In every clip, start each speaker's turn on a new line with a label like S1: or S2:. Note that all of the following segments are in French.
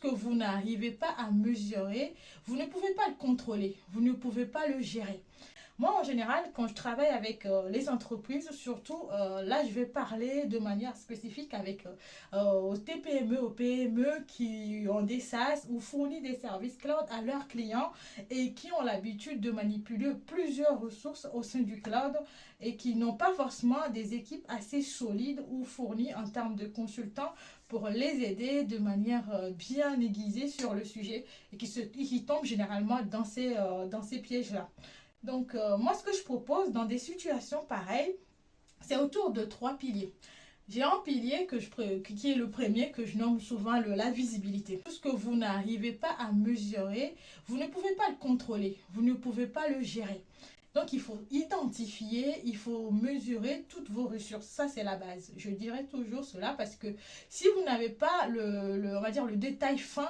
S1: que vous n'arrivez pas à mesurer, vous ne pouvez pas le contrôler, vous ne pouvez pas le gérer. Moi, en général, quand je travaille avec les entreprises, surtout, là, je vais parler de manière spécifique avec aux TPME, aux PME qui ont des SaaS ou fournissent des services cloud à leurs clients et qui ont l'habitude de manipuler plusieurs ressources au sein du cloud et qui n'ont pas forcément des équipes assez solides ou fournies en termes de consultants pour les aider de manière bien aiguisée sur le sujet et qui tombent généralement dans ces pièges-là. Donc, moi, ce que je propose dans des situations pareilles, c'est autour de trois piliers. J'ai un pilier qui est le premier que je nomme souvent la visibilité. Tout ce que vous n'arrivez pas à mesurer, vous ne pouvez pas le contrôler, vous ne pouvez pas le gérer. Donc, il faut identifier, il faut mesurer toutes vos ressources. Ça, c'est la base. Je dirais toujours cela parce que si vous n'avez pas on va dire le détail fin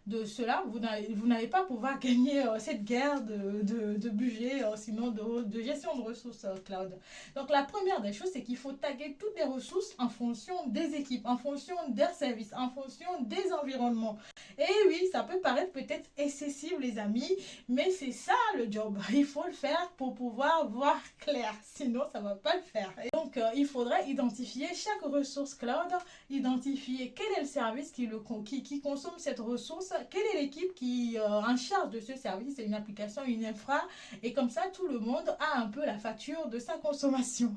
S1: de cela, vous n'allez pas pouvoir gagner cette guerre de budget, sinon de gestion de ressources cloud. Donc la première des choses, c'est qu'il faut taguer toutes les ressources en fonction des équipes, en fonction des services, en fonction des environnements. Et oui, ça peut paraître peut-être excessif les amis, mais c'est ça le job. Il faut le faire pour pouvoir voir clair, sinon ça ne va pas le faire. Et donc il faudrait identifier chaque ressource cloud, identifier quel est le service qui consomme cette ressource, quelle est l'équipe qui est en charge de ce service, c'est une application, une infra, et comme ça tout le monde a un peu la facture de sa consommation.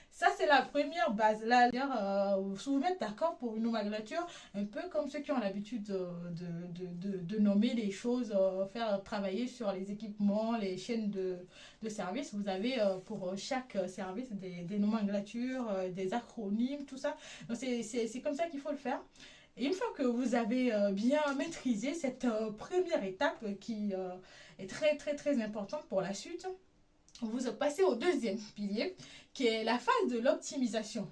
S1: Ça, c'est la première base. Là, vous mettre d'accord pour une nomenclature, un peu comme ceux qui ont l'habitude de nommer les choses, faire travailler sur les équipements, les chaînes de services. Vous avez pour chaque service des nomenclatures, des acronymes, tout ça. Donc, c'est comme ça qu'il faut le faire. Et une fois que vous avez bien maîtrisé cette première étape qui est très très très importante pour la suite, vous passez au deuxième pilier qui est la phase de l'optimisation.